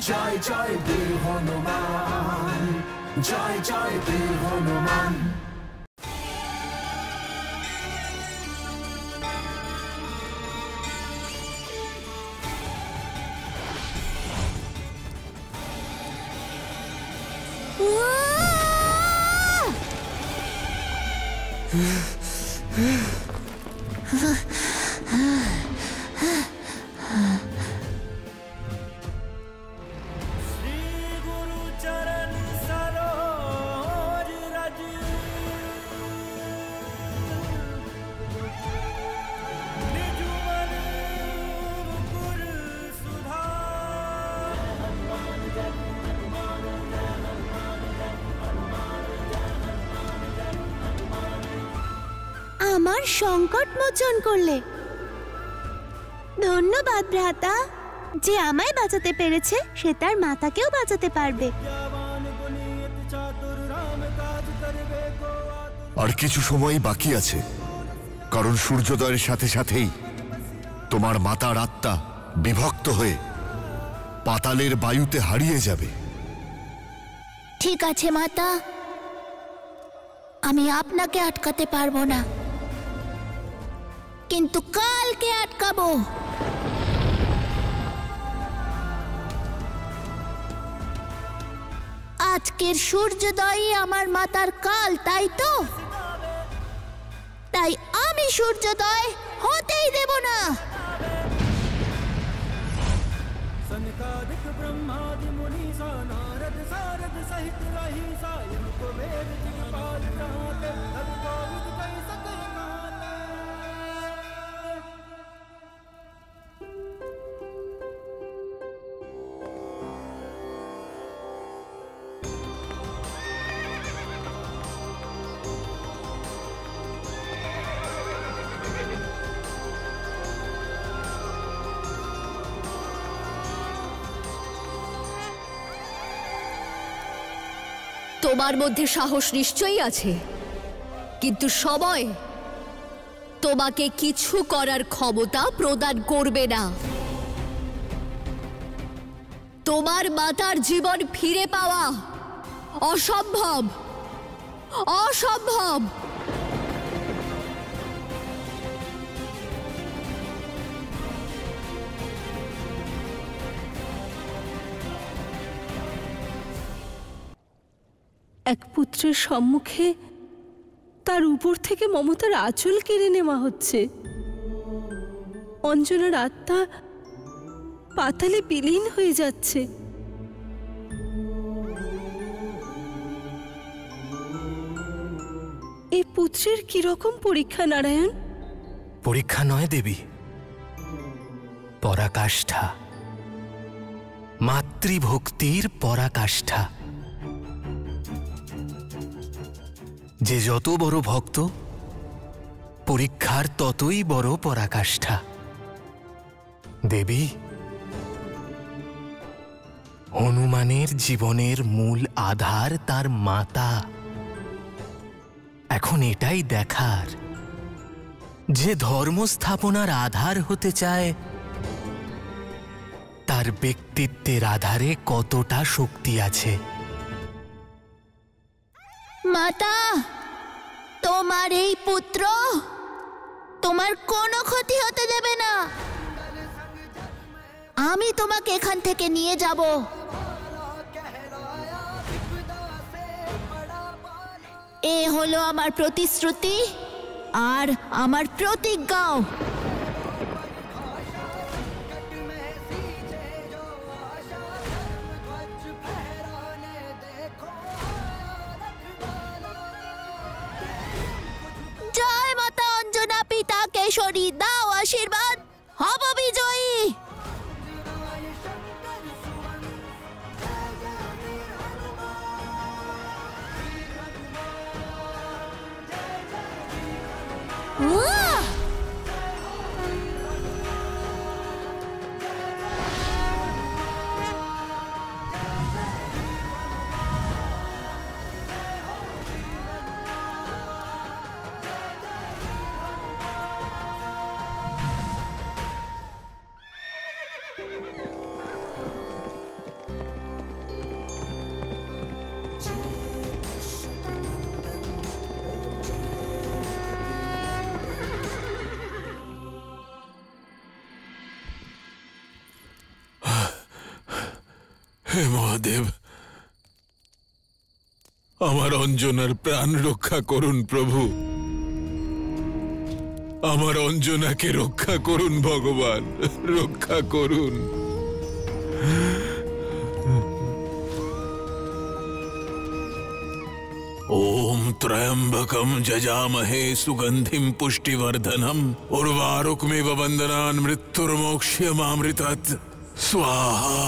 জয় জয় বীর হনুমান, জয় জয় বীর হনুমান। আমার সংকট মোচন করলে। ধন্যবাদ ভ্রাতা। যে আমায় বাঁচাতে পেরেছে সে তার মাতাকেও বাঁচাতে পারবে। আর কিছু সময় বাকি আছে, কারণ সূর্যোদয়ের সাথে সাথেই তোমার মাতার আত্মা বিভক্ত হয়ে পাতালের বায়ুতে হারিয়ে যাবে। ঠিক আছে মাতা, আমি আপনাকে আটকাতে পারবো না, কিন্তু কালকে আটকাবো। আজকের সূর্যোদয়ই আমার মাতার কাল, তাই তো? তাই আমি সূর্যোদয় হতেই দেব না। তোমার মধ্যে সাহস নিশ্চয়ই আছে, কিন্তু সময় তোমাকে কিছু করার ক্ষমতা প্রদান করবে না। তোমার মাতার জীবন ফিরে পাওয়া অসম্ভব, অসম্ভব। এক পুত্রের সম্মুখে তার উপর থেকে মমতার আঁচল কেড়ে নেওয়া হচ্ছে। অঞ্জনার আত্মা পাতালে বিলীন হয়ে যাচ্ছে। এই পুত্রের কিরকম পরীক্ষা নারায়ণ? পরীক্ষা নয় দেবী, পরাকাষ্ঠা, মাতৃভক্তির পরাকাষ্ঠা। যে যত বড় ভক্ত, পরীক্ষার ততই বড় পরাকাষ্ঠা। দেবী, হনুমানের জীবনের মূল আধার তার মাতা। এখন এটাই দেখার, যে ধর্ম স্থাপনার আধার হতে চায় তার ব্যক্তিত্বের আধারে কতটা শক্তি আছে। মাতা, তোমার এই পুত্র তোমার কোনো ক্ষতি হতে দেবে না। আমি তোমাকে এখান থেকে নিয়ে যাব। এ হলো আমার প্রতিশ্রুতি আর আমার প্রতিজ্ঞাও। জয় মাতা অঞ্জনা, পিতা কেশরী, দাও আশীর্বাদ, হব বিজয়ী। হে মহাদেব, আমার অঞ্জনার প্রাণ রক্ষা করুন প্রভু। আমার অঞ্জনাকে রক্ষা করুন ভগবান, রক্ষা করুন। ওম ত্রয়ম্বকম যজামহে সুগন্ধিম পুষ্টিবর্ধনম উর্বারুকমেব বন্দনান মৃত্যুর্মোক্ষ্যমামৃতাৎ স্বাহা।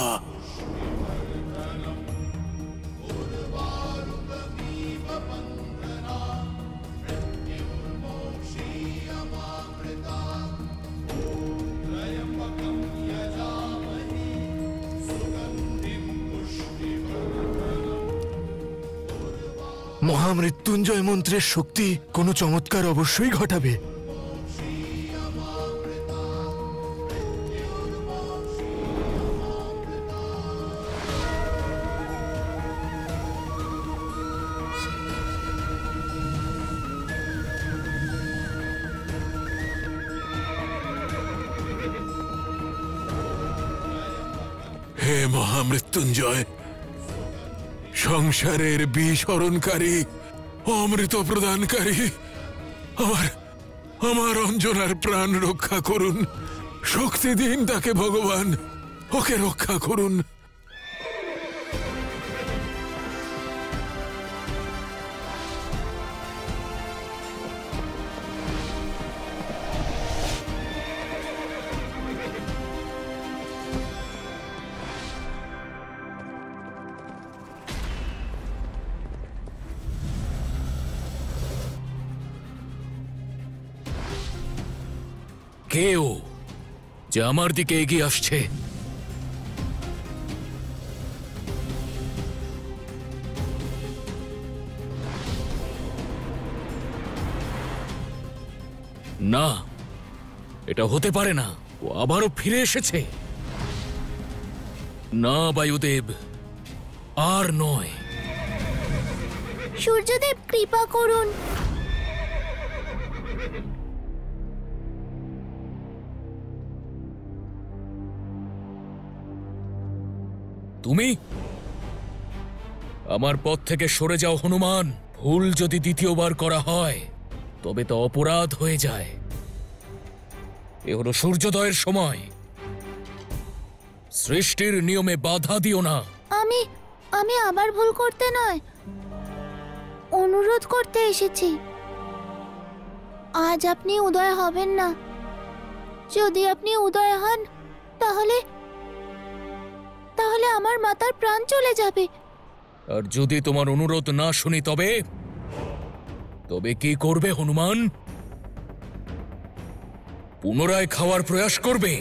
মহামৃত্যুঞ্জয় মন্ত্রের শক্তি কোনো চমৎকার অবশ্যই ঘটাবে। হে মহামৃত্যুঞ্জয়, সংসারের বিস্মরণকারী, অমৃত প্রদানকারী, আমার অঞ্জনার প্রাণ রক্ষা করুন। শক্তি দিন তাকে ভগবান, ওকে রক্ষা করুন। কে ও যে আমার দিকে এগিয়ে আসছে? না, এটা হতে পারে না। ও আবারও ফিরে এসেছে। না বায়ুদেব, আর নয়। সূর্যদেব কৃপা করুন। তুমি আমার পথ থেকে সরে যাও হনুমান। ভুল যদি দ্বিতীয়বার করা হয় তবে তা অপরাধ হয়ে যায়। এ হলো সূর্যোদয়ের সময়। সৃষ্টির নিয়মে বাধা দিও না। আমি আবার ভুল করতে নয়, অনুরোধ করতে এসেছি। আজ আপনি উদয় হবেন না। যদি আপনি উদয় হন তাহলে আমার মাতার প্রাণ চলে যাবে। আর যদি তোমার অনুরোধ না শুনি তবে কি করবে হনুমান? পুনরায় খাওয়ার প্রয়াস করবে?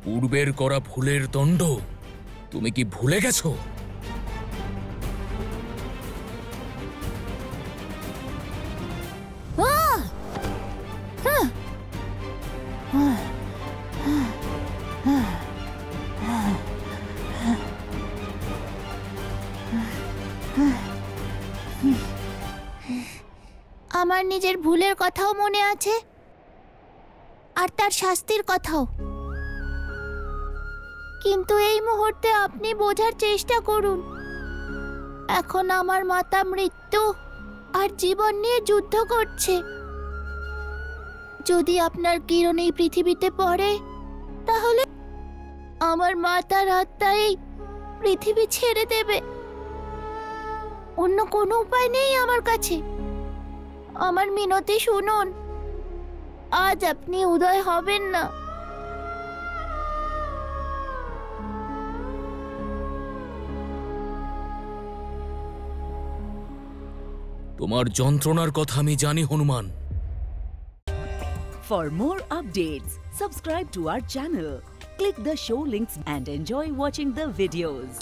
পূর্বের করা ভুলের দণ্ড তুমি কি ভুলে গেছো? আমার নিজের ভুলের কথাও মনে আছে, আর তার শাস্তির কথাও। কিন্তু এই মুহূর্তে আপনি বোঝার চেষ্টা করুন। এখন আমার মাতা মৃত্যু আর জীবন নিয়ে যুদ্ধ করছে। যদি আপনার কিরণ এই পৃথিবীতে পড়ে তাহলে আমার মাতার আত্মা এই পৃথিবী ছেড়ে দেবে। অন্য কোনো উপায় নেই আমার কাছে। আমার মিনতি শুনুন, আজ আপনি উদয় হবেন না। তোমার যন্ত্রণার কথা আমি জানি Hanuman. For more updates, subscribe to our channel, click the show links and enjoy watching the videos.